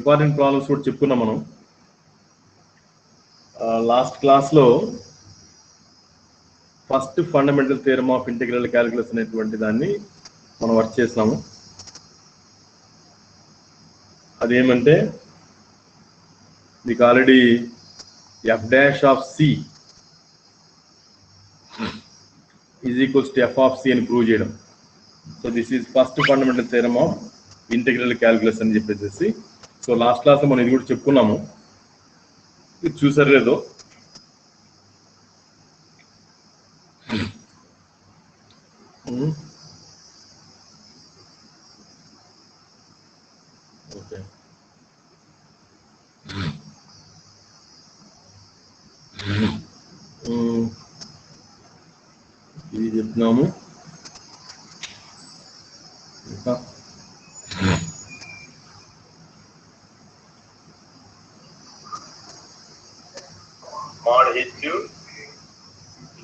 Important problems కూడా చెప్పుకున్నాం మనం. లాస్ట్ క్లాస్లో first fundamental theorem of integral calculus అనేటువంటి దాన్ని మనం వర్క్ చేసినాము. అదేమంటే మీకు already F dash of C is equals to F of C అని ప్రూవ్ చేయడం. So this is first fundamental theorem of integral calculus అని చెప్పేసి. సో లాస్ట్ క్లాస్ మనం ఇది కూడా చెప్పుకున్నాము, ఇది చూసారు లేదో. ఓకే, ఇది చెప్తున్నాము. ఇంకా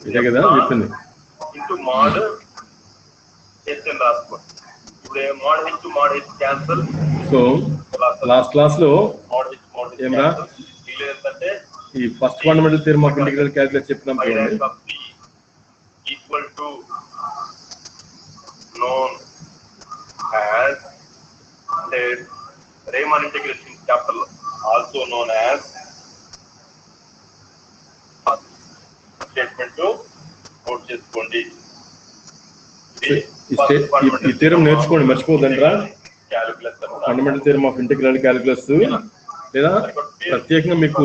ఇదే కదా చెప్పింది. సో లాస్ట్ క్లాస్ లో ఏమరా ఈ first fundamental theorem of integral calculus చెప్పినాం చూడండి. Equal to known as Riemann integration chapter, also known as statement to note చేసుకోండి. ఈ థియరం నేర్చుకోండి, మర్చిపోదండ్రా. Fundamental theorem of integral calculus లేదా ప్రత్యేకంగా మీకు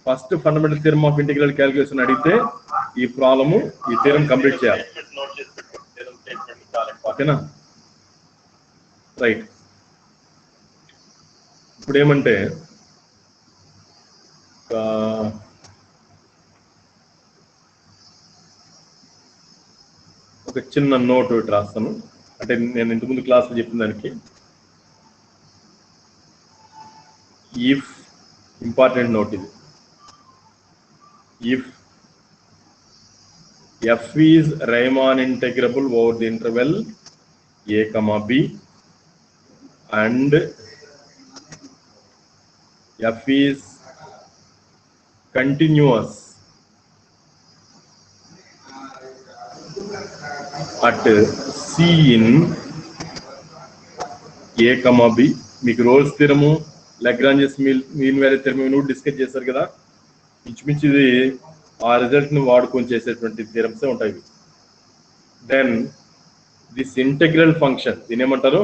first fundamental theorem of integral calculus అని అడిగితే ఈ ప్రాబ్లము ఈ థియరం కంప్లీట్ చేయాలి. ఓకేనా, రైట్. ఇప్పుడు ఏమంటే ఒక చిన్న నోట్ ఒకటి రాస్తాను, అంటే నేను ఇంతకుముందు క్లాస్లో చెప్పిన దానికి. ఇఫ్ ఇంపార్టెంట్ నోట్ ఇది, if f is Riemann integrable over the interval a comma b and f is continuous at c in a comma b. మీకు రోల్స్ థియరము, లాగ్రాంజెస్ మీన్ వాల్యూ థియరము డిస్కస్ చేశారు కదా. ఇంచుమించు ఇది ఆ రిజల్ట్ ని వాడుకొని చేసేటువంటి థియరమ్స్ ఉంటాయి. దెన్ దిస్ ఇంటెగ్రల్ ఫంక్షన్, దీని ఏమంటారు?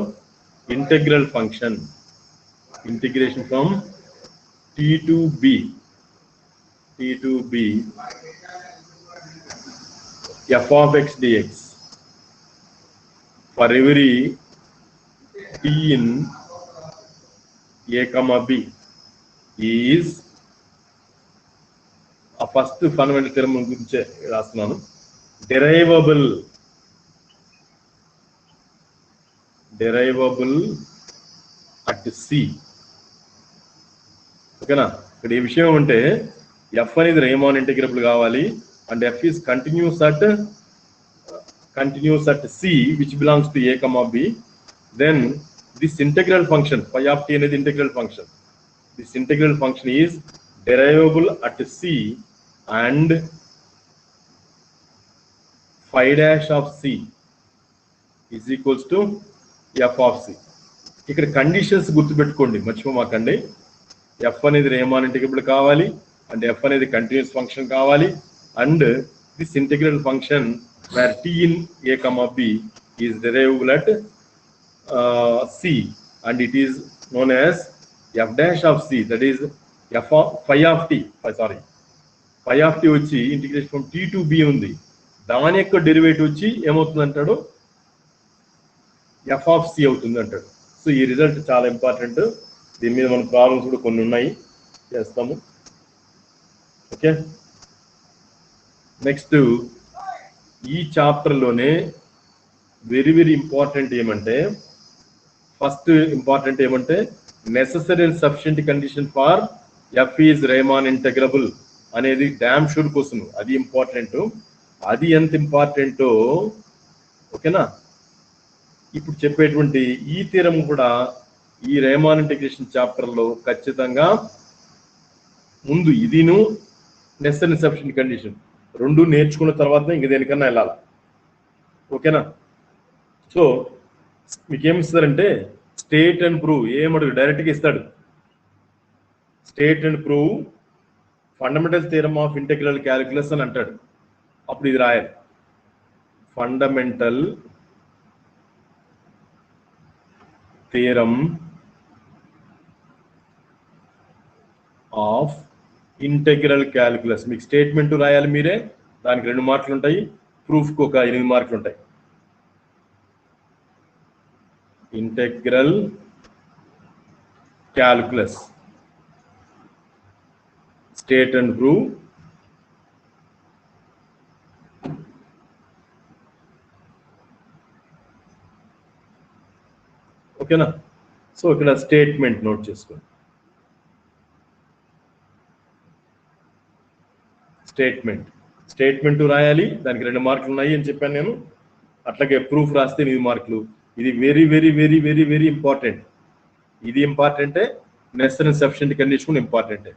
Integral function. Integration from t to b f of x dx for every t in a comma b is ఆ ఫస్ట్ ఫండమెంటల్ థియరమ్ గురించి రాస్తున్నాను. Derivable at C. ఓకేనా, ఇక్కడ ఈ విషయం అంటే ఎఫ్ అనేది రీమాన్ ఇంటిగ్రబుల్ కావాలి and F is continuous at C which belongs to A comma B. Then this integral function phi of T అనేది integral function. This integral function is derivable at c and phi dash of c is equals to f of c. ఇక్కడ conditions గుర్తుపెట్టుకోండి, మర్చిపోమాకండి. F అనేది Riemann integrable కావాలి and F అనేది continuous function కావాలి and this integral function where t in a comma b is derivable at c and it is known as f dash of c, that is phi of t వచ్చి integration from t to b ఉంది, దాని యొక్క derivative వచ్చి ఏమవుతుంది అంటాడు, f of c అవుతుంది అంటాడు. So ఈ రిజల్ట్ చాలా ఇంపార్టెంట్. దీని మీద మన ప్రాబ్లమ్స్ కూడా కొన్ని ఉన్నాయి, చేస్తాము. ఓకే, నెక్స్ట్ ఈ చాప్టర్లోనే వెరీ ఇంపార్టెంట్ ఏమంటే, ఫస్ట్ ఇంపార్టెంట్ ఏమంటే necessary and sufficient condition for F is Riemann integrable అనేది డామ్ షూర్ కోసం, అది ఇంపార్టెంట్. అది ఎంత ఇంపార్టెంటో ఓకేనా. ఇప్పుడు చెప్పేటువంటి ఈ థియరం కూడా ఈ రేమాన్ ఇంటిగ్రేషన్ చాప్టర్లో ఖచ్చితంగా ముందు ఇదిను నెసెసరీ సఫిషియెంట్ కండిషన్ రెండు నేర్చుకున్న తర్వాత ఇంక దేనికన్నా వెళ్ళాలి. ఓకేనా? సో మీకేమి ఇస్తారంటే స్టేట్ అండ్ ప్రూవ్, ఏమడుగు డైరెక్ట్గా ఇస్తాడు. State and prove fundamental theorem of integral calculus అని అంటాడు. అప్పుడు ఇది రాయాలి, fundamental theorem of integral calculus. మీకు స్టేట్మెంట్ రాయాలి మీరే, దానికి 2 మార్కులు ఉంటాయి, ప్రూఫ్కి ఒక 8 మార్కులు ఉంటాయి. Integral calculus state and prove ఓకేనా? సో ఇక్కడ స్టేట్మెంట్ నోట్ చేసుకోండి. స్టేట్మెంట్ రాయాలి, దానికి 2 మార్కులు ఉన్నాయి అని చెప్పాను నేను. అట్లాగే ప్రూఫ్ రాస్తే 8 మార్కులు. ఇది very very very very very important. ఇది ఇంపార్టెంటే, నెసెసరీ సఫిషియెంట్ కండిషన్ ఇంపార్టెంటే.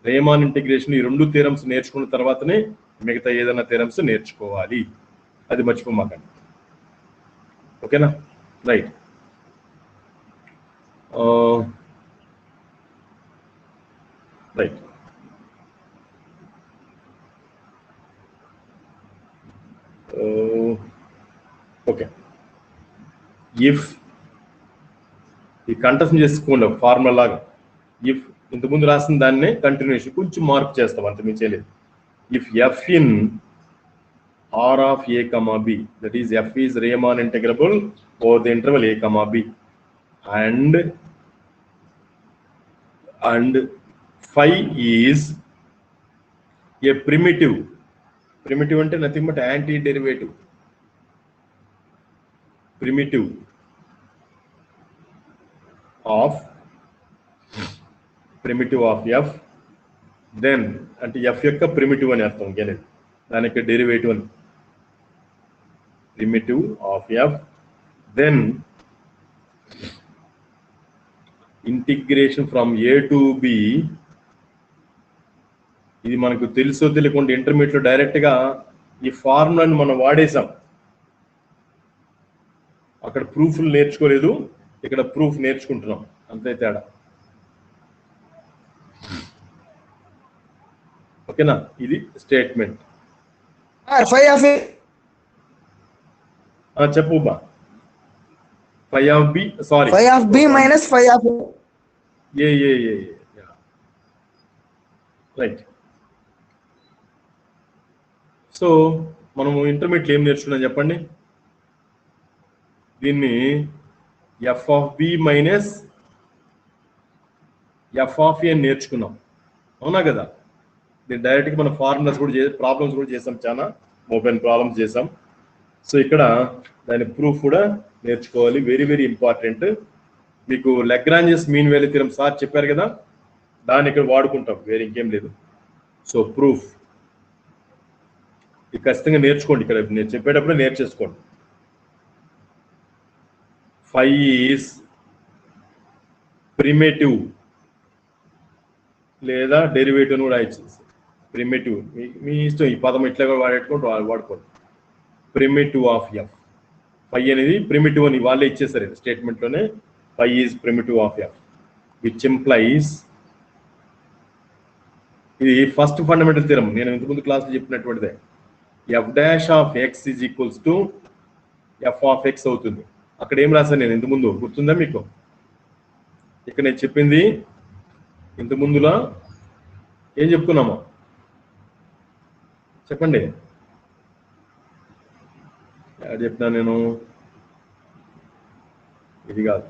రేమాన్ ఇంటిగ్రేషన్ ఈ 2 థియరమ్స్ నేర్చుకున్న తర్వాతనే మిగతా ఏదైనా థియరమ్స్ నేర్చుకోవాలి. అది మర్చిపోమాకండి. ఓకేనా? రైట్. రైట్. ఓకే. ఇఫ్ ఈ కంటెస్ట్ చేసుకోండి ఫార్ములా లాగా. ఇఫ్ ఇంతకుముందు రాసిన దాన్నే కంటిన్యూషన్ కొంచెం మార్క్ చేస్తాం, అంత మించలేదు. If F in R of A comma B, that is F is Riemann integrable over the interval A comma B and phi is a primitive అంటే nothing but anti derivative, primitive of F, then అంటే F యొక్క primitive అని అర్థం, ఇంకేలేదు, దాని యొక్క derivative అని. Primitive of F, then integration from A to B. ఇది మనకు తెలుసో తెలియకుండా ఇంటర్మీడియట్లో డైరెక్ట్గా ఈ ఫార్ములాని మనం వాడేసాం. అక్కడ ప్రూఫ్లు నేర్చుకోలేదు, ఇక్కడ ప్రూఫ్ నేర్చుకుంటున్నాం, అంతే తేడా. ఓకేనా? ఇది స్టేట్మెంట్. చెప్పు బా. phi of b, sorry, phi of b minus phi of a. Yeah. Right. So మనము ఇంటర్మీడియట్ ఏం నేర్చుకున్నాం చెప్పండి? దీన్ని F of B minus F of A నేర్చుకున్నాం, అవునా కదా? దీన్ని డైరెక్ట్గా మన ఫార్ములాస్ కూడా ప్రాబ్లమ్స్ కూడా చేసాం, చాలా ఓపెన్ ప్రాబ్లమ్స్ చేసాం. సో ఇక్కడ దాని ప్రూఫ్ కూడా నేర్చుకోవాలి, వెరీ వెరీ ఇంపార్టెంట్. మీకు Lagrange's mean value theorem sir చెప్పారు కదా, దాన్ని ఇక్కడ వాడుకుంటాం, వేరే ఇంకేం లేదు. సో ప్రూఫ్ ఇది ఖచ్చితంగా నేర్చుకోండి, ఇక్కడ నేను చెప్పేటప్పుడు నేర్చేసుకోండి. phi ఈజ్ ప్రిమిటివ్ లేదా డెరివేటివ్ కూడా ఇచ్చేసి, ప్రిమిటివ్ మీ ఇష్టం, ఈ పదం ఇట్లా కూడా వాడుకోండి. ప్రిమిటివ్ ఆఫ్ ఎఫ్, phi అనేది ప్రిమిటివ్ అని వాళ్ళే ఇచ్చేసారు స్టేట్మెంట్లోనే. phi is primitive of F which implies, ఇది ఫస్ట్ ఫండమెంటల్ థియరమ్, నేను ఇంతకుముందు క్లాస్లో చెప్పినటువంటిదే. F dash of X is equals to F of X అవుతుంది. అక్కడ ఏం రాశాను నేను ఇంతకుముందు, గుర్తుందా మీకు? ఇక్కడ నేను చెప్పింది ఇంతకుముందులా ఏం చెప్పుకున్నామో చెప్పండి. చెప్తున్నా నేను, ఇది కాదు,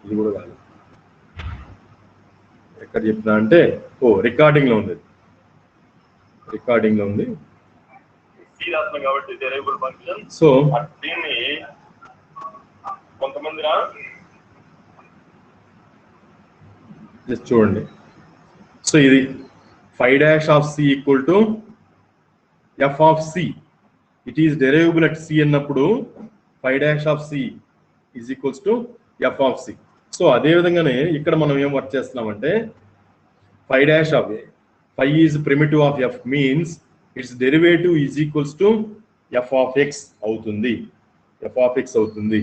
ఇది కూడా కాదు. ఎక్కడ చెప్తున్నా అంటే, రికార్డింగ్ లో ఉంది, సో దీన్ని కొంతమంది జస్ట్ చూడండి. సో ఇది phi dash of C equal to F of C it is derivable at C అన్నప్పుడు five dash of C is equals to F of C. So అదే విధంగానే ఇక్కడ మనం ఏం వర్క్ చేస్తున్నామంటే five dash of five is primitive of F means its derivative is equals to F of X అవుతుంది. F of X అవుతుంది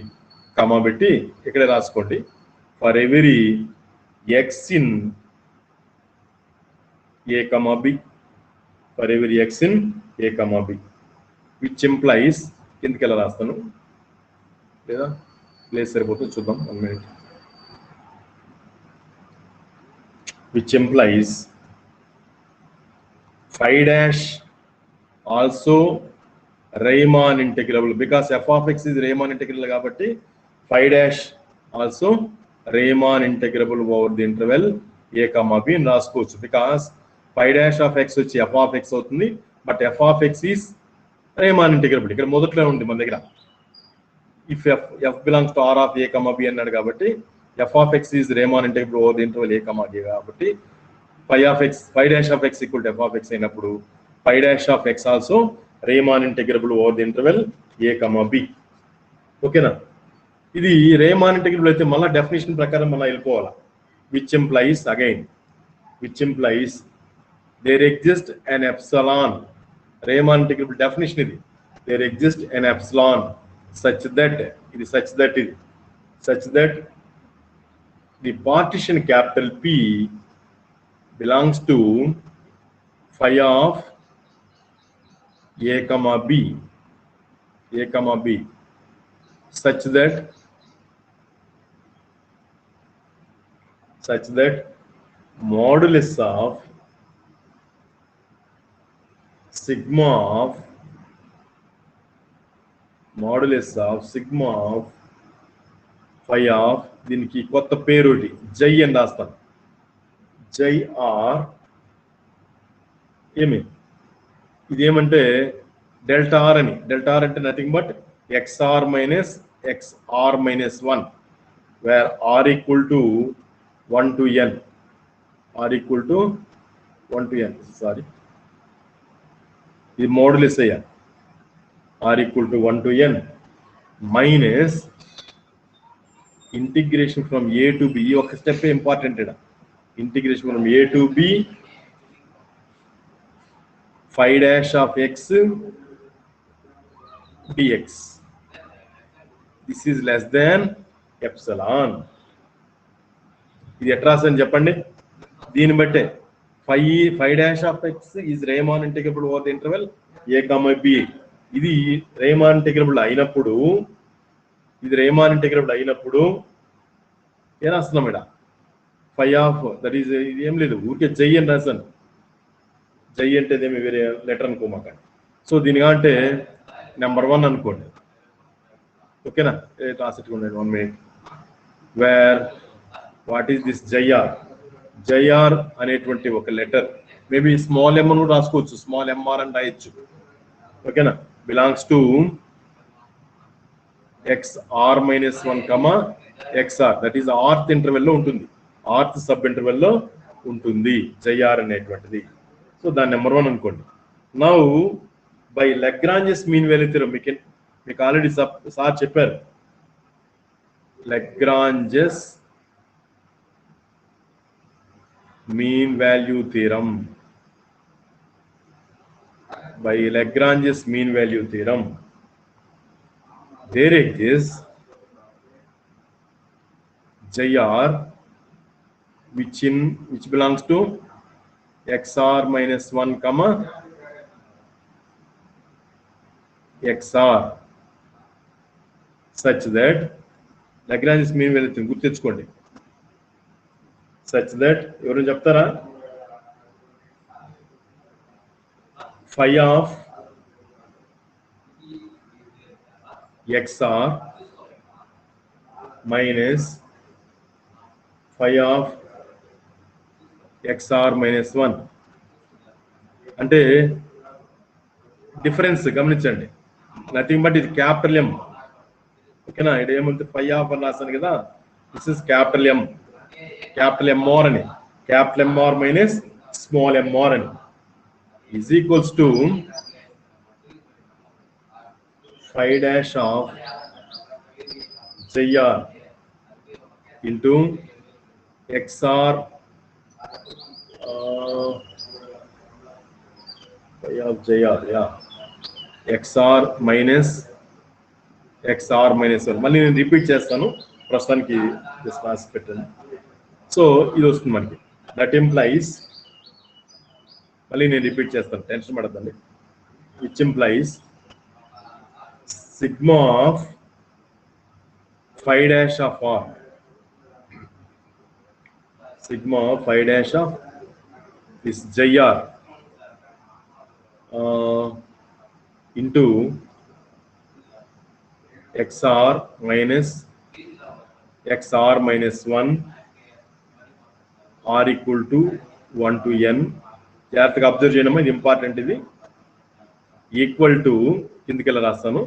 comma పెట్టి ఇక్కడే రాసుకోండి. For every X in A comma B, for every X in A comma B which implies కిందకి ఎలా రాస్తాను లేదా place సరిపోతుంది చూద్దాం 1 minute. Which implies phi dash also Riemann integrable because f of x is Riemann integrable కాబట్టి phi dash also Riemann integrable over the interval a comma b అని రాసుకోవచ్చు. because phi dash of x వచ్చి f of x అవుతుంది but f of x is Riemann integrable. ఇక్కడ మొదట్లో ఉంది మన దగ్గర if f belongs to r of a comma b అన్నాడు కాబట్టి f of x is Riemann integrable over the interval a comma b కాబట్టి phi dash of x equal to f of x అయినప్పుడు phi dash of x also Riemann integrable over the interval a comma b. ఓకేనా? ఇది Riemann integrable అయితే మళ్ళీ definition ప్రకారం మనం వెళ్ళిపోవాలి. which implies there exists an epsilon. Riemann integrable definition ఇది. there exists an epsilon such that the partition capital P belongs to phi of a comma b such that modulus of sigma of phi of దీనికి కొత్త పేరు జై అని రాస్తాను. J R ఏమి ఇదేమంటే delta R అని. డెల్టా ఆర్ అంటే nothing but XR minus 1 where R equal to 1 to n. Sorry ఇది మోడులెస్ అయ్యా. R equal to 1 to n minus integration from A to B. ఒక step important. Integration from a to b phi dash of x dx. This is less than epsilon. ఇది ఎట్రాస్ అని చెప్పండి. దీన్ని బట్టే phi dash of x is Riemann integrable over the interval a comma b. ఇది Riemann integrable అయినప్పుడు ఏం రాస్తున్నాం ఇక్కడ phi of that is ఏం లేదు ఊరికే జై అని రాశాను. జై అంటే ఏమి వేరే లెటర్ అనుకోమాకండి. సో దీని అంటే నెంబర్ 1 అనుకోండి. ఓకేనా? రాసేట్టుకోండి 1 minute. Where what is this JR అనేటువంటి ఒక లెటర్ మేబీ స్మాల్ ఎమ్ అని రాసుకోవచ్చు, స్మాల్ ఎంఆర్ అని రాయొచ్చు. ఓకేనా? Belongs to XR minus 1 comma XR, that is Rth interval లో ఉంటుంది, ఆర్త్ సబ్ ఇంటర్వెల్ లో ఉంటుంది జైఆర్ అనేటువంటిది. సో దాని నెంబర్ 1 అనుకోండి. Now by Lagrange's mean value theorem మీకు ఆల్రెడీ సార్ చెప్పారు. Lagrange's mean value theorem. by Lagrange's mean value theorem, there exists JR which belongs to XR minus 1 comma XR such that Lagrange's mean value theorem గుర్తు తెచ్చుకోండి. such that ఎవరు చెప్తారా? phi of XR minus phi of XR minus 1 అంటే difference గమనించండి. Nothing but ఇది capital M. ఓకేనా? ఇది ఏమంటే phi of అని రాశాను కదా, this is capital M, capital MR అని, capital MR minus small MR అని is equals to phi dash of JR into XR phi of JR, yeah, XR minus 1. మళ్ళీ నేను రిపీట్ చేస్తాను, ప్రస్తుతానికి జస్ట్ రాసి పెట్టండి. సో ఇది వస్తుంది మనకి. దట్ ఇంప్లైస్, మళ్ళీ నేను రిపీట్ చేస్తాను, టెన్షన్ పడద్దండి. Which implies sigma of phi dash of R, sigma of phi dash of this JR into XR minus 1 R equal to 1 to n. జాగ్రత్తగా అబ్జర్వ్ చేయడమా, ఇది ఇంపార్టెంట్. ఇది ఈక్వల్ టు, కిందికి వెళ్ళి రాస్తాను,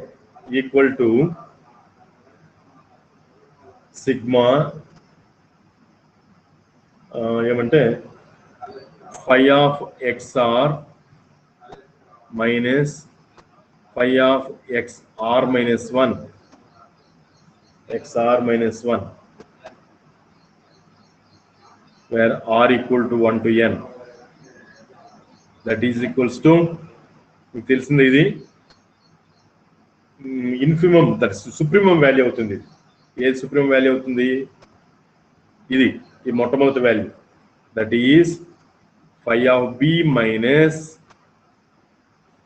ఈక్వల్ టు సిగ్మా ఏమంటే phi of XR minus phi of XR minus 1, where R equal to 1 to n, that is equals to, మీకు తెలిసింది ఇది ఇన్ఫిమమ్, దట్ సుప్రీమం వాల్యూ అవుతుంది. ఏది సుప్రీమం వాల్యూ అవుతుంది? ఇది, ఈ మొట్టమొదటి value, that is phi of B minus,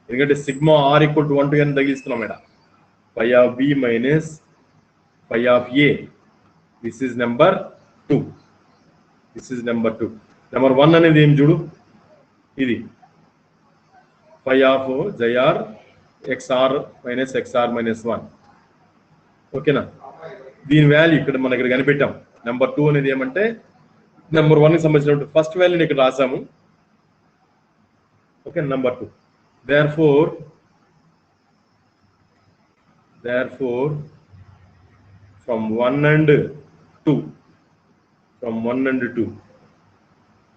ఎందుకంటే sigma R equal to 1 to n తగిలిస్తున్నాం ఇక్కడ, phi of B minus phi of A. This is number 2. Number 1 అనేది ఏం చూడు, ఇది phi of JR XR minus 1. ఓకేనా? దీని వాల్యూ ఇక్కడ మనం ఇక్కడ కనిపెట్టాం. నెంబర్ 2 అనేది ఏమంటే నెంబర్ 1 కి సంబంధించిన ఫస్ట్ వాల్యూని ఇక్కడ రాసాము. Okay, number 2. therefore from 1 and 2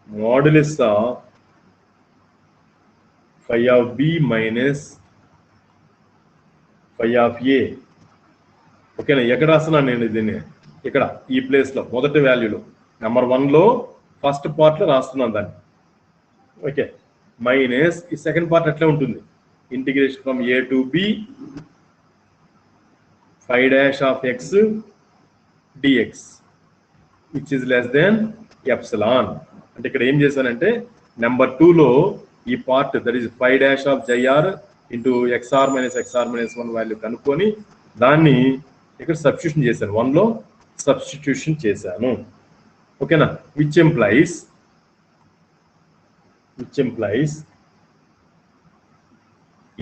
modulus of phi of B minus phi of A. ఓకేనా? ఎక్కడ రాస్తున్నాను నేను దీన్ని? ఇక్కడ ఈ ప్లేస్ లో మొదటి వాల్యూలో నెంబర్ 1 లో ఫస్ట్ పార్ట్ లో రాస్తున్నాను దాన్ని. ఓకే, మైనస్ ఈ సెకండ్ పార్ట్ అట్లే ఉంటుంది, integration from A to B phi dash of X dx which is less than epsilon. అంటే ఇక్కడ ఏం చేశానంటే నెంబర్ 2 లో ఈ part, that is phi dash of JR into XR minus 1 value కనుక్కొని దాన్ని ఇక్కడ సబ్స్టిట్యూషన్ చేశాను, 1 లో సబ్స్టిట్యూషన్ చేశాను. ఓకేనా? Which employees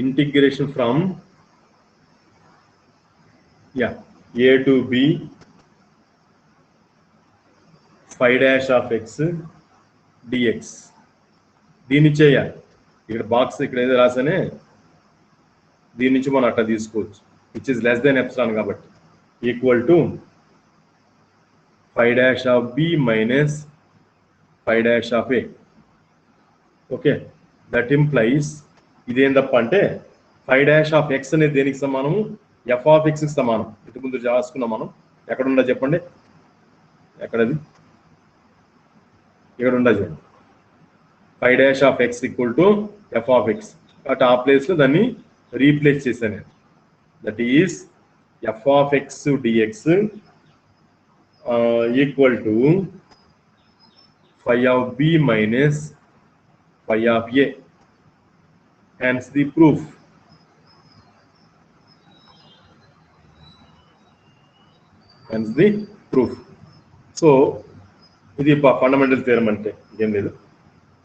integration from A to B phi dash of X dx. దీన్ని చేయాలి. ఇక్కడ బాక్స్ ఇక్కడ ఏదో రాసానే, దీని నుంచి మనం అట్లా తీసుకోవచ్చు, which is less than epsilon కాబట్టి, equal to phi dash of B minus phi dash of A. Okay, that implies ఇదేం తప్ప అంటే phi dash of X అనేది దేనికి సమానము? f of X కి సమానం. ఇంటి ముందు రాసుకున్నాం మనం. ఎక్కడ ఉందా చెప్పండి, ఎక్కడది? ఇక్కడ ఉందా చూడండి, phi dash of X equal to f of X. At ఆ ప్లేస్ లో దాన్ని రీప్లేస్ చేశాను నేను. That is f of X dx equal to phi of B minus phi of A. Hence the proof. So ఇది fundamental theorem అంటే ఏం లేదు.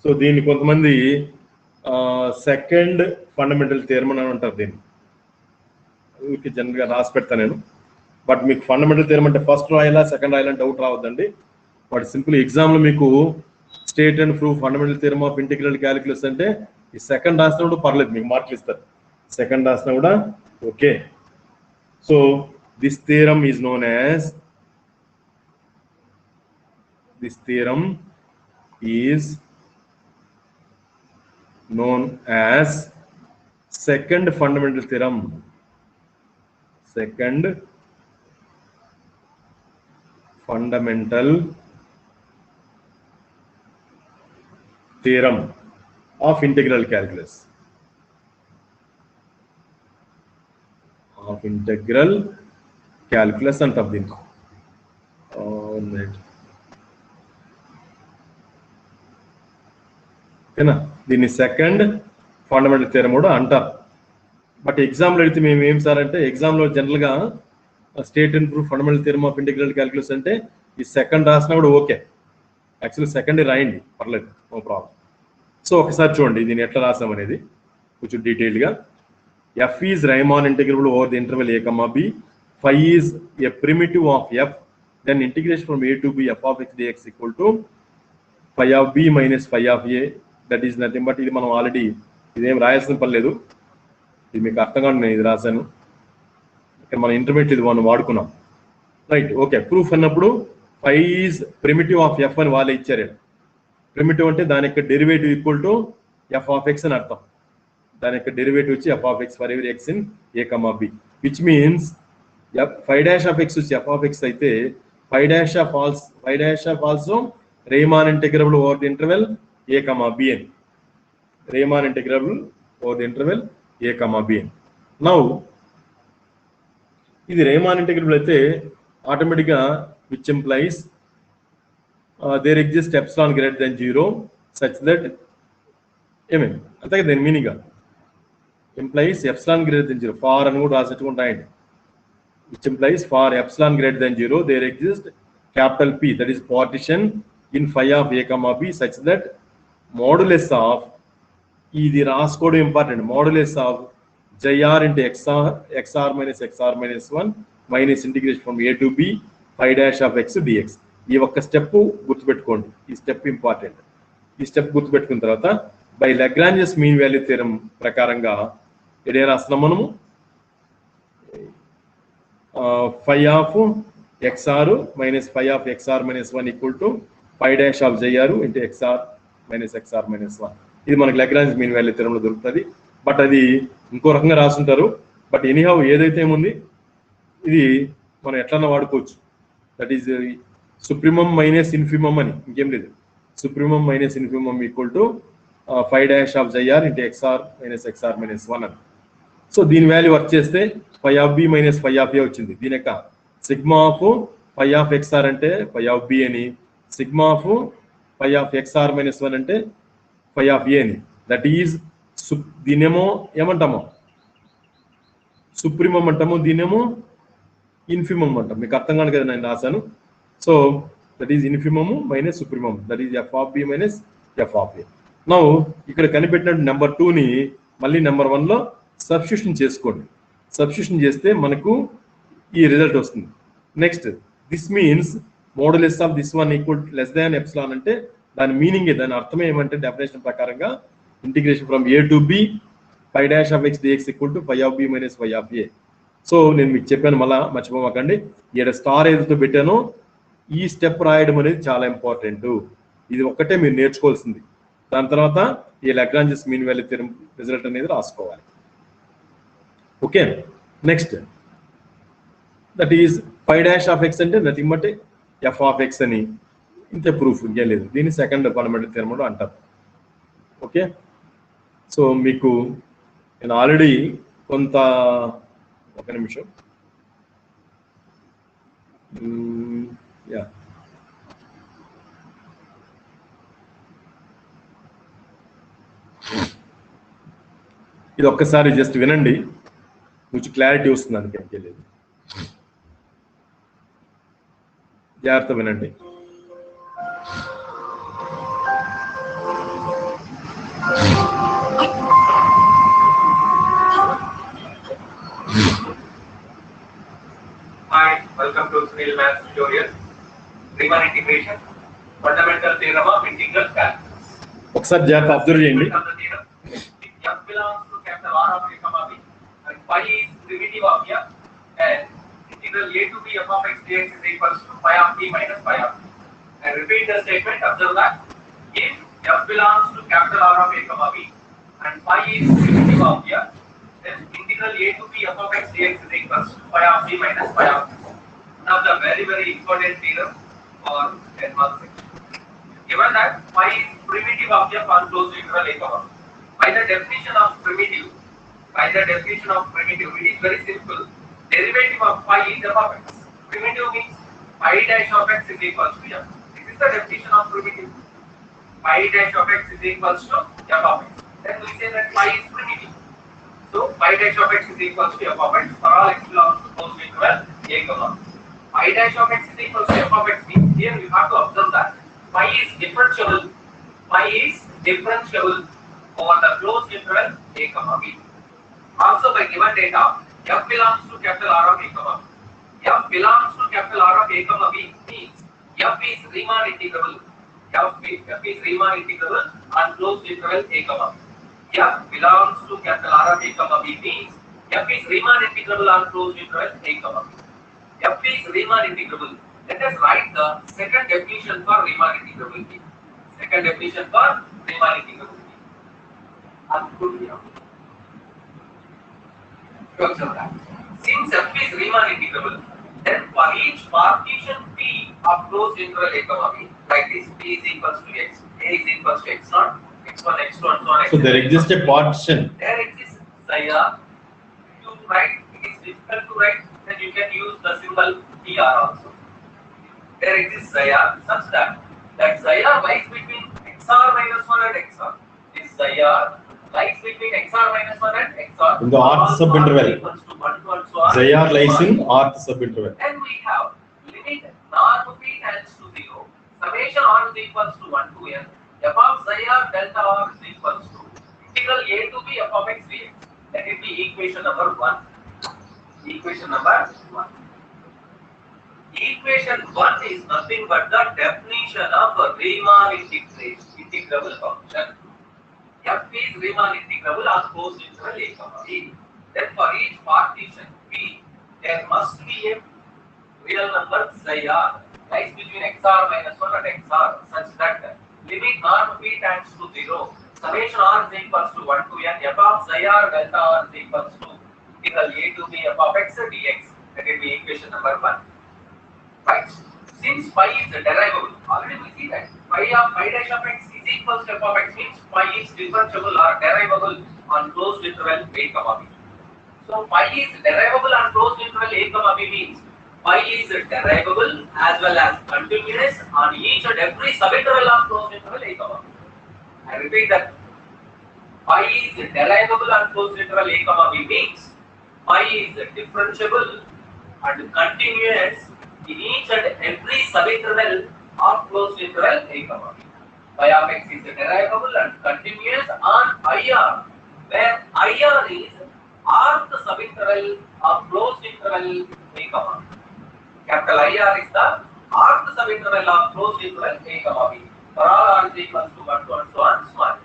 So దీన్ని కొంతమంది సెకండ్ ఫండమెంటల్ థియరం అని అంటారు. దీన్ని ఊరికి జనరల్గా రాసి పెడతాను నేను. బట్ మీకు ఫండమెంటల్ థియరం అంటే ఫస్ట్ రాయాలా సెకండ్ రాయాలా డౌట్ రావద్దండి. బట్ సింపుల్ ఎగ్జామ్లో మీకు state and proof fundamental theorem of integral calculus అంటే ఈ సెకండ్ రాసినా కూడా పర్లేదు, మీకు మార్కులు ఇస్తారు. సెకండ్ రాసినా కూడా okay. So this theorem is known as second fundamental theorem second fundamental theorem of integral calculus. Of integral calculus అంటాం దీన్ని. ఓకేనా, దీన్ని సెకండ్ ఫండమెంటల్ థియరం కూడా అంటారు. బట్ ఎగ్జామ్లో అడిగితే మేము ఏం సార్ అంటే, ఎగ్జామ్లో జనరల్గా state and proof fundamental theorem of integral calculus అంటే ఈ సెకండ్ రాసినా కూడా ఓకే, యాక్చువల్లీ సెకండ్ రాయండి పర్లేదు, నో ప్రాబ్లం. సో ఒకసారి చూడండి దీన్ని ఎట్లా రాసామనేది కొంచెం డీటెయిల్గా. F is Riemann integrable over the interval A comma B, phi is a primitive of F, then integration from A to B F of X dx equal to phi of B minus phi of A, that is nothing but, ఇది మనం already ఇదేం రాయాల్సిన పని లేదు, ఇది మీకు అర్థంగా నేను ఇది రాశాను. ఇక్కడ మన ఇంటర్మీడియట్ ఇది మనం వాడుకున్నాం, రైట్. ఓకే, ప్రూఫ్ అన్నప్పుడు phi is primitive of F అని వాళ్ళే ఇచ్చారు. ప్రిమిటివ్ అంటే దాని యొక్క derivative equal to F of X అని అర్థం. దాని యొక్క డెరివేటివ్ వచ్చి F of X for every X in A comma B, which means phi dash of X వచ్చి ఎఫ్ ఆఫ్ ఎక్స్ అయితే phi dash of also Riemann integrable over the interval A comma B అని. Riemann integrable over the interval A comma B అని. Now ఇది Riemann integrable అయితే ఆటోమేటిక్గా which implies there exist epsilon greater than 0 such that ఏమేమి అంతే కదా దీని meaning, implies epsilon greater than 0 for అని కూడా రాసేట్టుకుంటాయండి. Which implies for epsilon greater than 0 there exist capital P, that is partition in phi of A comma B such that modulus of, ఇది రాసుకోవడం important, modulus of జైఆర్ into XR minus XR minus 1 minus integration from A to B phi dash of X dx. ఈ ఒక్క step గుర్తుపెట్టుకోండి, ఈ step important. ఈ step గుర్తుపెట్టుకున్న తర్వాత by Lagrange's mean value theorem ప్రకారంగా ఇదే రాస్తున్నాం మనము, phi of x r minus phi of x r minus 1 equal to phi dash of జైఆర్ into XR minus 1. ఇది మనకి లాగ్రాంజ్ మీన్ వాల్యూ థియరంలో దొరుకుతుంది. బట్ అది ఇంకో రకంగా రాసుంటారు. బట్ ఎనీహౌ ఏదైతే ఏముంది ఇది మనం ఎట్లన్నా వాడుకోవచ్చు. That is supremum minus infimum అని, ఇంకేం లేదు. Supremum minus infimum equal to phi dash of జైఆర్ into XR minus 1 అని. సో దీని వాల్యూ వర్క్ చేస్తే phi of B minus phi of a వచ్చింది. దీని యొక్క sigma of phi of x r అంటే ఫై ఆఫ్ బి అని, sigma of phi of x r minus 1 అంటే phi of a అని. దట్ ఈజ్ దీనేమో ఏమంటామో సుప్రీమం అంటాము, దీనేమో ఇన్ఫిమమ్ అంటాం. మీకు అర్థం కాదు కదా నేను రాశాను. So that is infimum minus supremum, that is F of B minus F of A. Now ఇక్కడ కనిపెట్టినట్టు నెంబర్ 2ని మళ్ళీ నెంబర్ 1లో సబ్స్టిట్యూషన్ చేసుకోండి. సబ్స్టిట్యూషన్ చేస్తే మనకు ఈ రిజల్ట్ వస్తుంది. Next this means modulus of this one equal less than epsilon అంటే దాని మీనింగ్, దాని అర్థం ఏమంటే డెఫినేషన్ ప్రకారంగా integration from A to B phi dash of X dx equal to phi of B minus phi of A. So నేను మీకు చెప్పాను, మళ్ళీ మర్చిపోమాకండి, ఇక్కడ స్టార్ ఏదైతే పెట్టానో ఈ స్టెప్ రాయడం అనేది చాలా ఇంపార్టెంట్. ఇది ఒక్కటే మీరు నేర్చుకోవాల్సింది. దాని తర్వాత ఈ Lagrange's mean value theorem result అనేది రాసుకోవాలి. Okay, next that is phi dash of x అంటే nothing but f of X అని, ఇంతే ప్రూఫ్, ఇంకేం లేదు. దీన్ని సెకండ్ ఫండమెంటల్ థియరం కూడా అంటారు. ఓకే, సో మీకు నేను ఆల్రెడీ కొంత, ఒక నిమిషం, యా ఇది ఒక్కసారి జస్ట్ వినండి, కొంచెం క్లారిటీ వస్తుంది, అందుకే లేదు, జాగ్రత్త వినండి. Hi, welcome to Sunil Maths tutorial. Riemann integration, fundamental theorem of integral calculus. ఒకసారి జాగ్రత్త అబ్జర్వ్ చేయండి. F belongs to capital R of A comma B, and phi is derivative of F, and integral A to B f of x dx is equals to phi of t minus phi of t. And repeat the statement. Observe that if F belongs to capital R of A comma B, and phi is derivative of F, then integral A to B f of x dx is equals to phi of t minus phi of t. Now the very important theorem for advanced section. Given that phi is primitive of the closed interval a comma. By the definition of primitive, it is very simple. Derivative of phi is f of x. Primitive means phi dash of x is equals to f. This is the definition of primitive. Phi dash of x is equals to f of x. Then we say that phi is primitive. So phi dash of x is equals to f of x for all x belongs to closed interval a comma. Phi dash of x is equals to f of x means here you have to observe that phi is differentiable. Over the closed interval a comma b. Also by given data, f belongs to capital R of a comma b. F belongs to capital R of a comma b means f is Riemann integrable. F is Riemann integrable on closed interval a comma b. F belongs to capital R of a comma b means f is Riemann integrable on closed interval a comma b. F is Riemann integrable. Let us write the second definition for Riemann integrability. Since f is Riemann integrable, then for each partition P of closed interval a comma b, like this, P is equals to x, a is equals to x naught, x1, x2, and so on. So there exists a partition. There exists psi r. If you write, it is difficult to write, then you can use the symbol pr also. There exists psi r such that psi r lies between xr minus 1 and xr. This psi r lies between xr minus 1 and xr. In the rth subinterval. Psi r lies in rth subinterval. Then we have limit norm p tends to 0. Summation r is equals to 1 to n. F of psi r delta r is equals to integral a to b f of x dx. That will be equation number 1. Equation 1 is nothing but the definition of a Riemann integrable function. F is Riemann integrable on closed interval a comma b. Then for each partition P, there must be a real number psi r lies between xr minus 1 and xr such that limit norm p tends to 0. Summation r is equals to 1 to n. F of psi r delta r is equals to integral a to b f of x dx. That will be equation number 1. Right. Since phi is derivable, already we see that phi dash of x is equals to f of x means phi is differentiable or derivable on closed interval a comma b. So phi is derivable on closed interval a comma b means phi is derivable as well as continuous on each and every subinterval of closed interval a comma b. I repeat that phi is derivable on closed interval a comma b means phi is differentiable and continuous in each and every subinterval of closed interval a comma b. Phi of x is derivable and continuous on IR, where IR is rth subinterval of closed interval a comma b. Capital IR is the rth subinterval of closed interval a comma b. For all r is equals to 1 to and so on, small.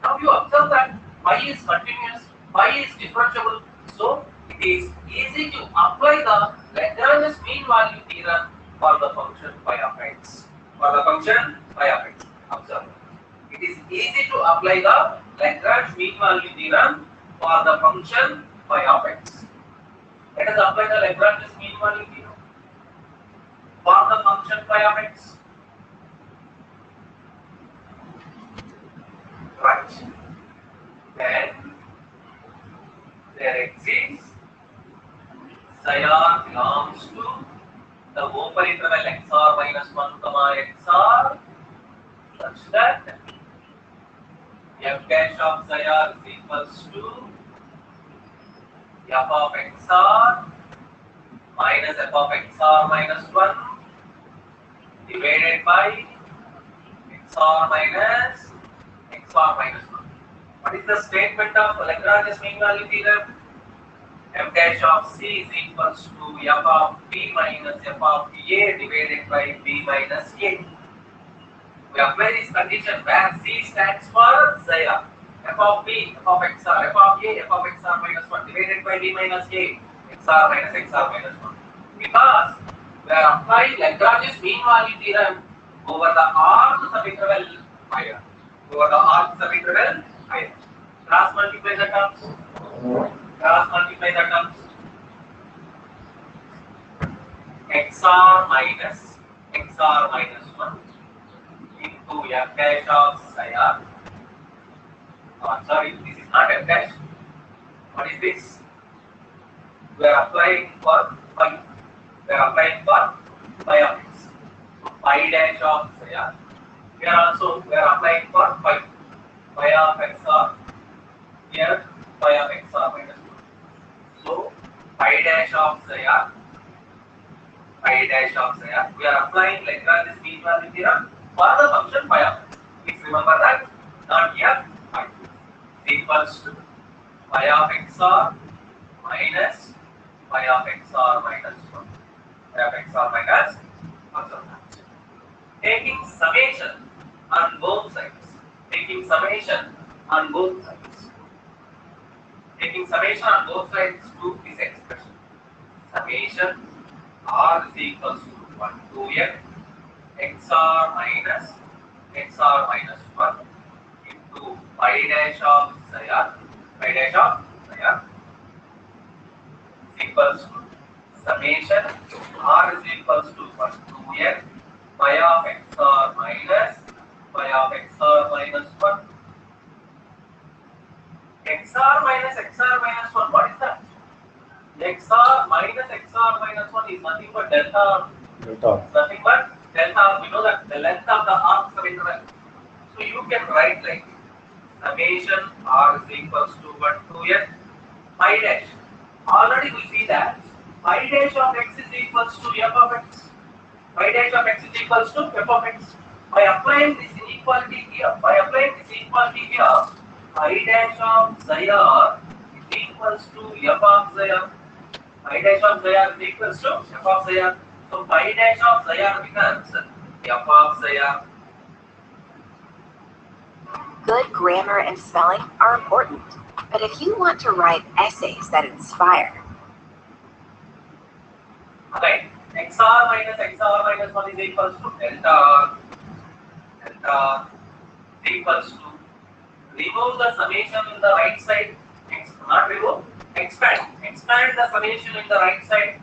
Now you observe that phi is continuous, phi is differentiable, so it is easy to apply the Lagrange's mean value theorem for the function phi of x. Observe. It is easy to apply the Lagrange mean value theorem for the function phi of x. Let us apply the Lagrange's mean value theorem for the function phi of x. Right. Then there exists psi r belongs to the open interval xr minus 1 comma xr such that f dash of psi r is equals to f of xr minus f of xr minus 1 divided by xr minus xr minus 1. What is the statement of Lagrange's mean value theorem? F dash of c is equals to f of b minus f of a divided by b minus a. We apply this condition where c stands for psi r. F of b, f of xr, f of a, f of xr minus 1 divided by b minus a, xr minus xr minus 1. Because we are applying Lagrange's mean value theorem over the rth subinterval higher. Cross multiply the terms. XR minus 1 into F dash of psi r. Sorry, this is not F dash. What is this? We are applying for phi. We are applying for phi of x. So phi dash of psi r. We are applying for phi. Phi of XR. Here phi of XR minus 1. So phi dash of psi r. Phi dash of psi r. We are applying Lagrange's mean value theorem for the function phi of x. Please remember that. Not here. Phi is equals to phi of XR minus phi of XR minus 1. Phi of XR minus 1. Taking summation on both sides. Taking summation on both sides. Taking summation on both sides to this expression. Summation r is equals to 1 to n XR minus 1 into phi dash of psi r. Phi dash of psi r is equals to summation r is equals to 1 to n phi of XR minus 1. XR minus 1, what is that? XR minus 1 is nothing but delta. Nothing but delta. We know that the length of the arcs of interval. So you can write like summation r is equals to 1 to n phi dash. Already we see that phi dash of x is equals to f of x. Phi dash of x is equals to f of x. By applying this inequality here, phi dash of psi r is equals to f of psi r. Phi dash of psi r is equals to f of psi r. So phi dash of psi r becomes f of psi r. Good grammar and spelling are important, but if you want to write essays that inspire, Okay, XR minus 1 is equals to delta is equals to, remove the summation in the right side, not remove, expand the summation in the right side,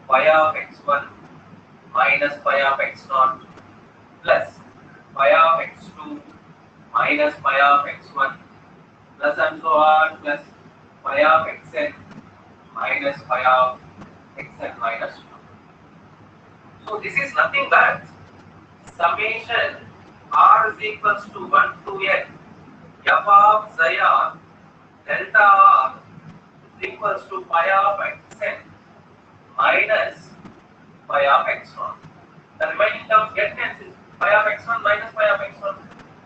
phi of x1 minus phi of x0 plus phi of x2 minus phi of x1 plus and so on plus phi of xn minus phi of xn minus 2. So this is nothing but summation r is equals to 1 to n f of psi r delta r is equals to phi of xn minus phi of x1. The remaining terms get cancelled. Phi of x1 minus phi of x1,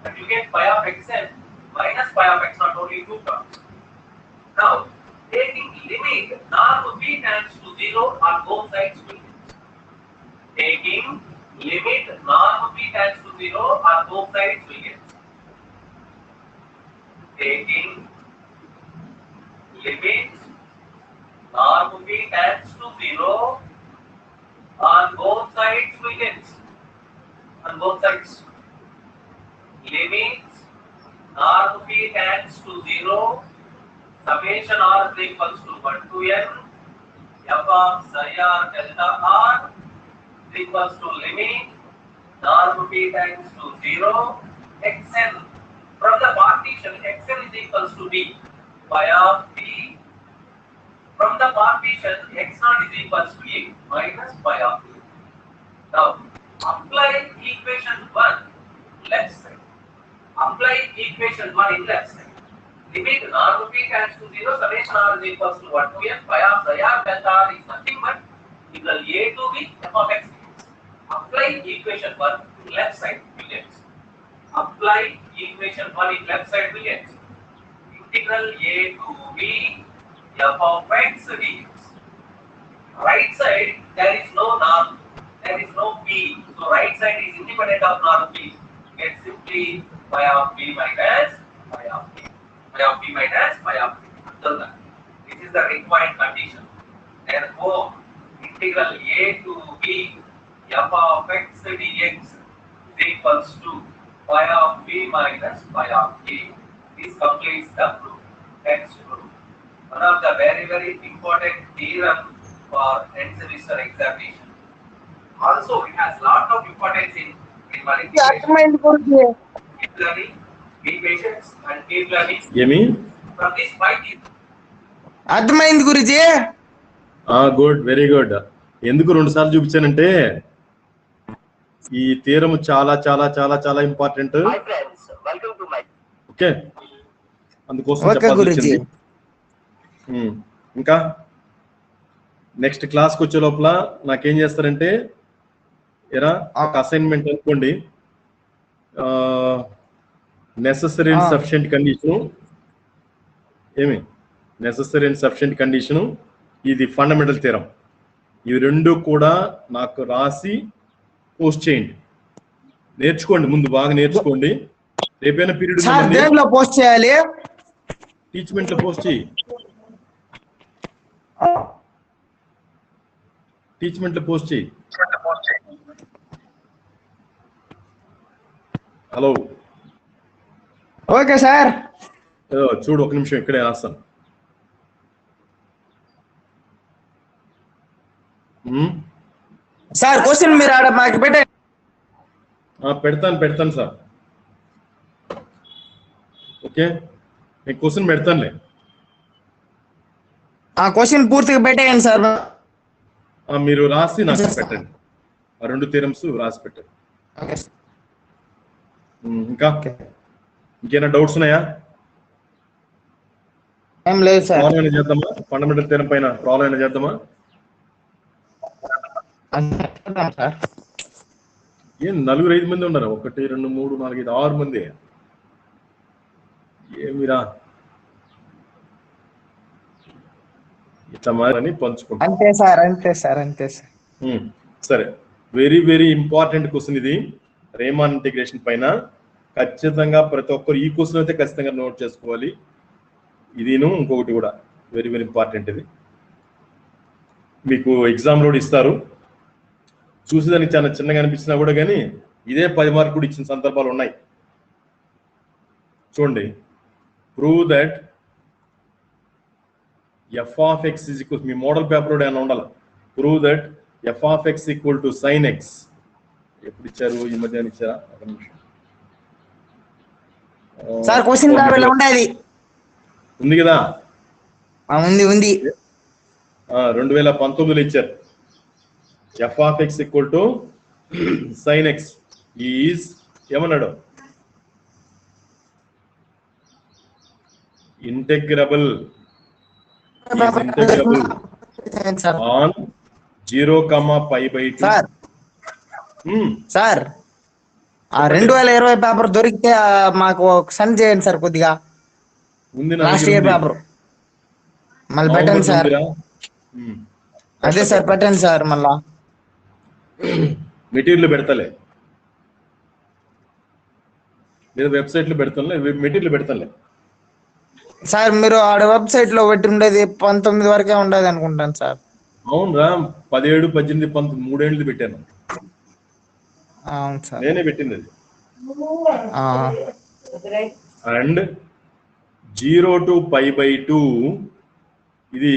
and you get phi of xn minus phi of x0, only two terms. Now, taking limit norm b tends to 0 on both sides will get. Taking limit norm b tends to 0 on both sides will get. Taking limit norm b tends to 0 on both sides will get. On both sides. Limit norm b tends to 0. Summation r is equals to 1 to n f of psi r delta r is equals to limit norm b tends to 0 xn from the partition xn is equals to b phi of b from the partition x0 is equals to a minus phi of b. Now apply equation 1 left side. Apply equation 1 in left side. Limit norm b tends to 0, summation r is equals to 1 to n phi of psi r delta r is nothing but equal a to b f of x. Apply equation 1 in left side will get. Apply equation 1 in left side will get. Integral a to b f of x dx. Right side there is no norm, there is no b, so right side is independent of norm b. Get simply phi of b minus phi of b. Phi of b minus phi of b. So that this is the required condition. Therefore, integral a to b f of x dx is equals to phi of b minus phi of a. This completes the proof. Next proof. One of the very important theorem for end semester examination. Also, it has lot of importance in our integration. అర్థమైంది Guruji. Keep learning, be patient, and keep learning. ఏమి From this 5 years, అర్థమైంది Guruji. Good, very good. ఎందుకు 2 సార్లు చూపించానంటే ఈ తీరము చాలా చాలా చాలా చాలా important. Hi friends, welcome to my okay, అందుకోసం ఓకే చెప్పాల్సి గురుజీ. వచ్చింది. ఇంకా నెక్స్ట్ క్లాస్కి వచ్చే లోపల నాకేం చేస్తారంటే ఎరా ఒక అసైన్మెంట్ అనుకోండి, నెసెసరీ అండ్ సఫిషియెంట్ కండిషను, ఏమి నెసెసరీ అండ్ సఫిషియెంట్ కండిషను, ఇది ఫండమెంటల్ థీరం, ఇవి రెండు కూడా నాకు రాసి పోస్ట్ చేయండి. నేర్చుకోండి, ముందు బాగా నేర్చుకోండి. రేపైనా పీరియడ్ సార్ దేంట్లో పోస్ట్ చేయాలి? టీచ్మెంట్ లో పోస్ట్ చేయి, టీచ్మెంట్ లో పోస్ట్ చేయి. Hello, okay sir. చూడు ఒక నిమిషం ఇక్కడే రాస్తాను. సార్ క్వశ్చన్ మీరు ఆడ మాకు పెట్టండి. పెడతాను సార్. ఓకే, నేను క్వశ్చన్ పెడతానులే. ఆ క్వశ్చన్ పూర్తిగా పెట్టేయండి సార్. మీరు రాసి నాకు పెట్టండి, ఆ 2 థీరమ్స్ రాసి పెట్టండి. Okay sir. ఇంకా ఇంకేమైనా డౌట్స్ ఉన్నాయా? ఏం లేదు సార్. ప్రాబ్లం అయినా చేద్దామా? ఫండమెంటల్ థీరం పైన ప్రాబ్లం అయినా చేద్దామా? సార్ ఏం 4-5 మంది ఉన్నారు? 1 2 3 4 5 6 మంది. ఏమిరా ఇట్లా మారని పంచుకుంటాం. అంతే సార్, అంతే సార్, అంతే సార్. సరే, వెరీ వెరీ ఇంపార్టెంట్ క్వశ్చన్ ఇది రేమాన్ ఇంటిగ్రేషన్ పైన. ఖచ్చితంగా ప్రతి ఒక్కరు ఈ క్వశ్చన్ అయితే ఖచ్చితంగా నోట్ చేసుకోవాలి. ఇదిను ఇంకొకటి కూడా వెరీ వెరీ ఇంపార్టెంట్. ఇది మీకు ఎగ్జామ్లో ఇస్తారు, చూసేదానికి చాలా చిన్నగా అనిపించినా కూడా కానీ ఇదే 10 మార్కులు కూడా ఇచ్చిన సందర్భాలు ఉన్నాయి. చూడండి, prove that f of x is equal, me model paper ఏమైనా ఉండాలి. Prove that f of x equal to sin x. ఎప్పుడు ఇచ్చారు? ఈ మధ్య ఇచ్చారా? ఒక నిమిషం. సార్ క్వశ్చన్ పేపర్లో ఉండేది ఉంది కదా? ఉంది. 2019లో ఇచ్చారు. f of x equal to sin x is ఏమన్నాడు? ఇంటెగ్రబుల్ on 0, π/2. సార్ ఆ 2020 పేపర్ దొరికితే మాకు సెండ్ చేయండి సార్. కొద్దిగా ఉంది, లాస్ట్ ఇయర్ పేపర్ మళ్ళీ పెట్టండి సార్. అదే సార్ పెట్టండి సార్. మళ్ళా మెటీరియల్ పెడతలే, లేదా వెబ్సైట్ లో పెడతానులే, మెటీరియల్ పెడతానులే. సార్ మీరు ఆడ వెబ్సైట్ లో పెట్టి ఉండేది 19 వరకే ఉండేది అనుకుంటాను సార్. అవునరా, 17, 18, 19 3 ఏళ్ళు పెట్టాను. అవును సార్, నేనే పెట్టింది అది. అండ్ 0 to π/2 ఇది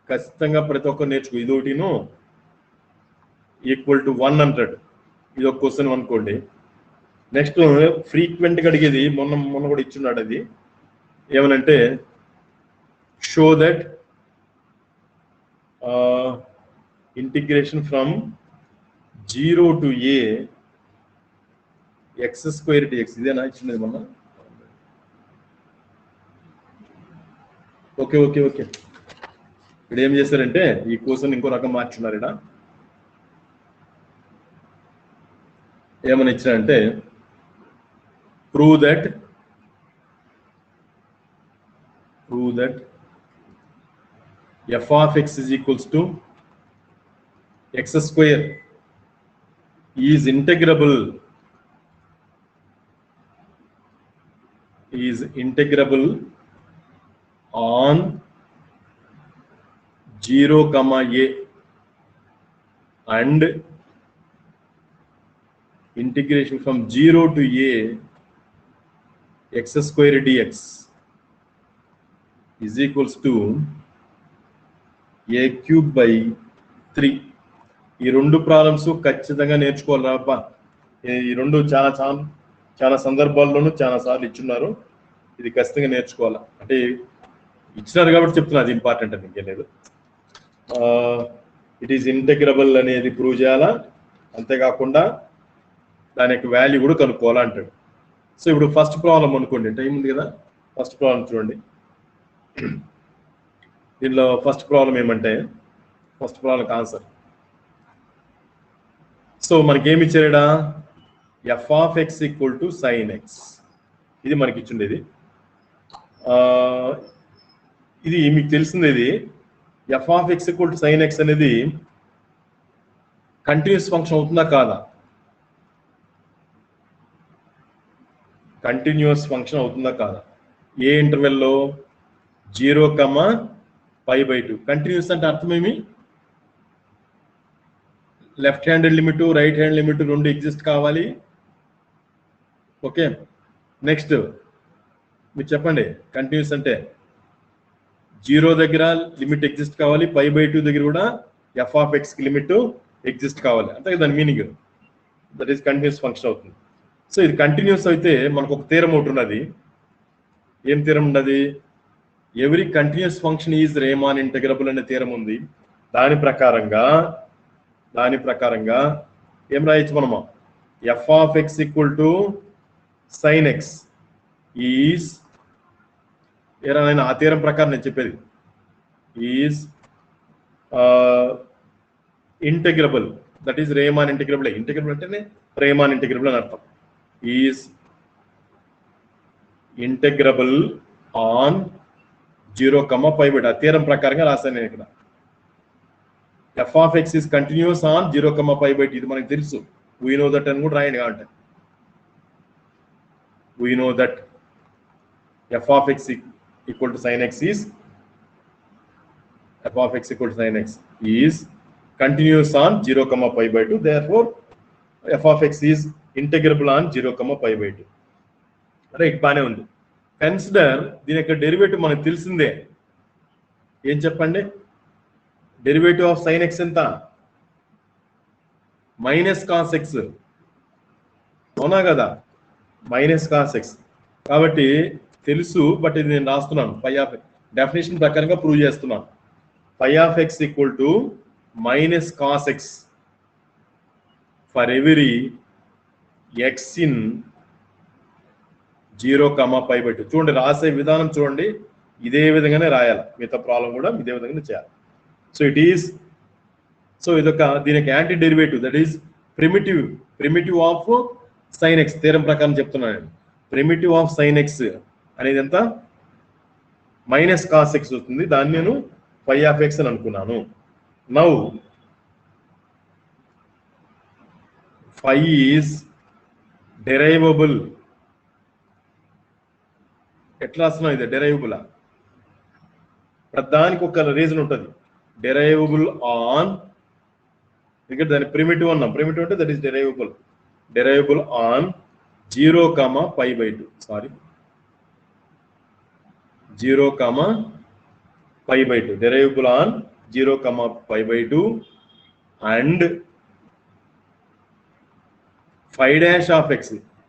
ఖచ్చితంగా ప్రతి ఒక్కరు నేర్చుకో. ఇది ఒకటిను ఈక్వల్ టు 1 అంటాడు. ఇది ఒక క్వశ్చన్ అనుకోండి. నెక్స్ట్ ఫ్రీక్వెంట్ గా అడిగేది మొన్న కూడా ఇచ్చున్నాడు. అది ఏమనంటే show that integration from 0 to a x² dx. ఇదేనా ఇచ్చినది మొన్న? Okay okay okay. ఇక్కడ ఏం చేశారంటే ఈ క్వశ్చన్ ఇంకో రకం మార్చున్నారు. ఇక్కడ ఏమని ఇచ్చారంటే prove that f of x is equals to x² is integrable on 0, a and integration from 0 to a x² dx is equals to a³/3. ఈ రెండు ప్రాబ్లమ్స్ ఖచ్చితంగా నేర్చుకోవాలి అబ్బా. ఈ రెండు చాలా చాలా చాలా సందర్భాల్లోనూ చాలా సార్లు ఇచ్చున్నారు. ఇది ఖచ్చితంగా నేర్చుకోవాలి. అంటే ఇచ్చినారు కాబట్టి చెప్తున్నా, అది ఇంపార్టెంట్ అని ఇంకేం లేదు. ఇట్ ఈస్ ఇంటెగ్రబుల్ అనేది ప్రూవ్ చేయాలా, అంతేకాకుండా దాని యొక్క వాల్యూ కూడా కనుక్కోవాలా అంటాడు. సో ఇప్పుడు ఫస్ట్ ప్రాబ్లం అనుకోండి, టైం ఉంది కదా. ఫస్ట్ ప్రాబ్లం చూడండి. దీనిలో ఫస్ట్ ప్రాబ్లం ఏమంటే, ఫస్ట్ ప్రాబ్లం ఆన్సర్. సో మనకి ఏమి ఇచ్చాడా, f(x) = sin x. ఇది మనకి ఇచ్చిండేది. ఇది మీకు తెలిసింది. ఇది f(x) = sin x అనేది కంటిన్యూస్ ఫంక్షన్ అవుతుందా కాదా? కంటిన్యూస్ ఫంక్షన్ అవుతుందా కాదా? ఏ ఇంటర్వెల్లో? 0, కంటిన్యూస్ అంటే అర్థం ఏమి? Left handed limit, right hand limit రెండు ఎగ్జిస్ట్ కావాలి. ఓకే, నెక్స్ట్ మీరు చెప్పండి. కంటిన్యూస్ అంటే 0 దగ్గర లిమిట్ ఎగ్జిస్ట్ కావాలి, π/2 దగ్గర కూడా f(x) కి లిమిట్ ఎగ్జిస్ట్ కావాలి. అంతే దాని meaning. That is continuous function అవుతుంది. సో ఇది కంటిన్యూస్ అయితే మనకు ఒక థీరం ఒకటి ఉన్నది. ఏం థీరం ఉన్నది? Every continuous function is Riemann ఇంటెగ్రబుల్ అనే థీరం ఉంది. దాని ప్రకారంగా ఏం రాయొచ్చు మనము? f(x) = sin x ఈజ్, ఏరైనా ఆ థీరం ప్రకారం నేను చెప్పేది, is integrable. That is Riemann integrable. Integrable అంటేనే రేమాన్ ఇంటెగ్రబుల్ అని అర్థం. ఈజ్ ఇంటెగ్రబుల్ ఆన్ 0, ఆ థీరం ప్రకారంగా రాశాను నేను ఇక్కడ. f(x) is continuous on 0, ఇది మనకు తెలుసు. we know that అని కూడా రాయండి కావాలంటే. we know that f(x) = sin x is continuous on 0, therefore f(x) is integrable on 0, right. బానే ఉంది. కన్సిడర్ దీని యొక్క డెరివేటివ్ మనకు తెలిసిందే. ఏం చెప్పండి? డెరివేటివ్ ఆఫ్ sin x ఎంత? -cos x. అవునా కదా? -cos x. కాబట్టి తెలుసు, బట్ ఇది నేను రాస్తున్నాను. డెఫినేషన్ ప్రకారంగా ప్రూవ్ చేస్తున్నాను. φ(x) = -cos x for every x in 0, చూడండి రాసే విధానం చూడండి. ఇదే విధంగానే రాయాలి. మిగతా ప్రాబ్లం కూడా ఇదే విధంగానే చేయాలి. సో ఇట్ ఈస్, సో ఇదొక దీనికి anti derivative, that is primitive of sin x. Theorem ప్రకారం చెప్తున్నాను. ప్రిమిటివ్ ఆఫ్ sin x అనేది ఎంత? -cos x వస్తుంది. దాన్ని నేను φ(x) అని అనుకున్నాను. Now φ is derivable. ఎట్లా రాస్తున్నాం? ఇది డెరైవబుల్. ప్రధానికి ఒక రీజన్ ఉంటుంది. డెరైవబుల్ ఆన్, ఇక్కడ దాని ప్రిమిటివ్ అన్నాం. ప్రిమిటివ్ అంటే that is derivable on 0, sorry 0, derivable on 0, and φ(x).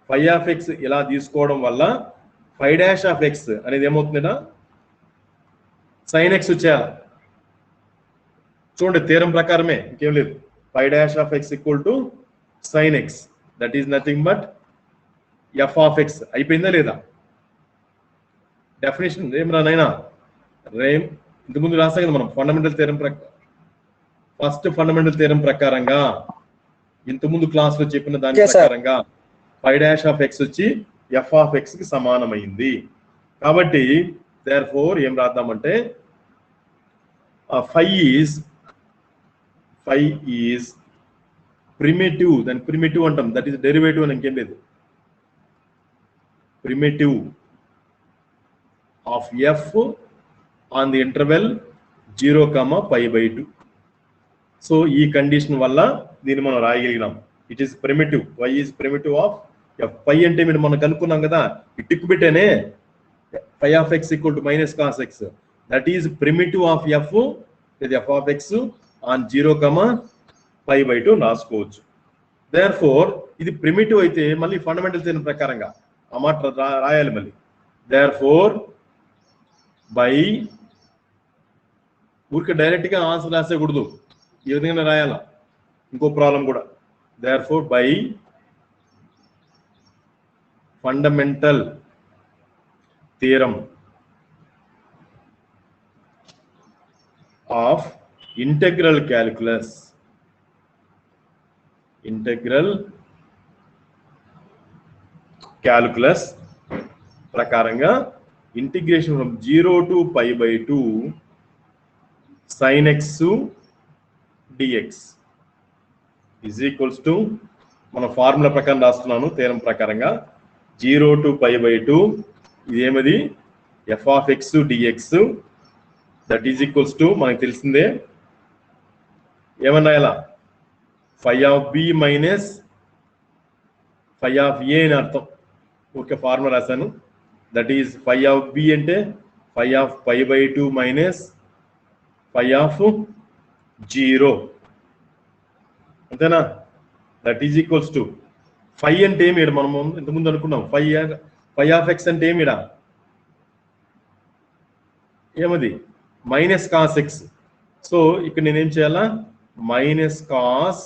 φ(x) ఇలా తీసుకోవడం వల్ల φ(x) అనేది ఏమవుతుందా? sin x వచ్చేయాలి. చూడండి థీరం ప్రకారమే, ఇంకేం లేదు. φ(x) = sin x, that is nothing but f(x). అయిపోయిందా లేదా? డెఫినేషన్ ఏం రానైనా ఇంతకుముందు రాసా కదా మనం. ఫస్ట్ ఫండమెంటల్ థీరం ప్రకారంగా ఇంతకుముందు క్లాస్ లో చెప్పిన దాని ప్రకారంగా φ(x) వచ్చి f(x) కి సమానమైంది. కాబట్టి therefore ఏం రాద్దామంటే φ ఈజ్ ప్రిమిటివ్. దాని ప్రిమిటివ్ అంటాం. దట్ ఈస్ డెరివేటివ్ అని ఇంకేం లేదు. Primitive of f on the interval 0, so ఈ కండిషన్ వల్ల దీన్ని మనం రాయగలిగినాం. It is primitive. y is primitive of f. పై అంటే మీరు మనం కనుక్కున్నాం కదా, టిక్కు పెట్టేనే φ(x) = -cos x. That is primitive of f ఇది f(x) ఆన్ 0, π/2 రాసుకోవచ్చు. దేర్ఫోర్ ఇది ప్రిమిటివ్ అయితే మళ్ళీ ఫండమెంటల్ థియరం ప్రకారంగా ఆ మాట రాయాలి మళ్ళీ. దేర్ఫోర్ బై ఊరికి డైరెక్ట్ గా ఆన్సర్ రాసేకూడదు, ఈ విధంగా రాయాలా. ఇంకో ప్రాబ్లం కూడా therefore by fundamental theorem of integral calculus ప్రకారంగా integration from 0 to π/2 sin x dx is equals to మన ఫార్ములా ప్రకారం రాస్తున్నాను థియరం ప్రకారంగా 0 to π/2 ఇదేమది f(x) dx that is equals to మనకు తెలిసిందే ఏమన్నా ఇలా φ(b) మైనస్ φ(a) అని అర్థం. ఓకే, ఫార్ములా రాశాను. దట్ ఈజ్ φ(b) అంటే φ(π/2) మైనస్ φ(0) అంతేనా? దట్ ఈజ్ ఈక్వల్స్ టు φ అంటే ఏమి మనం ఇంతకుముందు అనుకున్నాం. φ(x) అంటే ఏమిడా ఏమది మైనస్ కాస్ x. సో ఇక్కడ నేనేం చేయాలా minus cos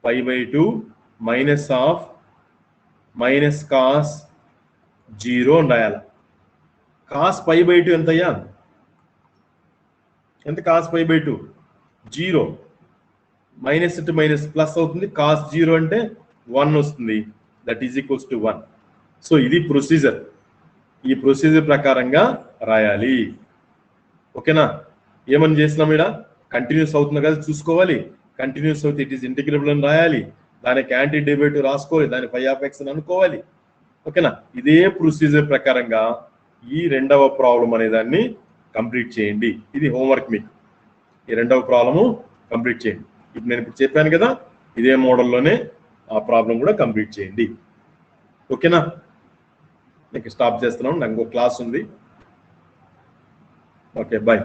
π/2 minus of minus cos 0 అని రాయాలి. కాస్ π/2 ఎంతయ్యా? ఎంత cos π/2? 0. Minus to minus plus అవుతుంది. కాస్ 0 అంటే 1 వస్తుంది. That is equals to 1. So ఇది ప్రొసీజర్. ఈ ప్రొసీజర్ ప్రకారంగా రాయాలి. ఓకేనా? ఏమని చేసినాం ఇక్కడ కంటిన్యూస్ అవుతుంది కదా చూసుకోవాలి. కంటిన్యూస్ అవుతే ఇట్ ఈస్ ఇంటిగ్రబుల్ అని రాయాలి. దానికి యాంటీ డెరివేటివ్ రాసుకోవాలి. దాని φ(x) అని అనుకోవాలి. ఓకేనా? ఇదే ప్రొసీజర్ ప్రకారంగా ఈ రెండవ ప్రాబ్లం అనే దాన్ని కంప్లీట్ చేయండి. ఇది హోంవర్క్ మీకు. ఈ రెండవ ప్రాబ్లము కంప్లీట్ చేయండి. ఇప్పుడు నేను ఇప్పుడు చెప్పాను కదా, ఇదే మోడల్లోనే ఆ ప్రాబ్లం కూడా కంప్లీట్ చేయండి. ఓకేనా? నేను స్టాప్ చేస్తున్నాను, నాకు ఇంకో క్లాస్ ఉంది. Okay, bye.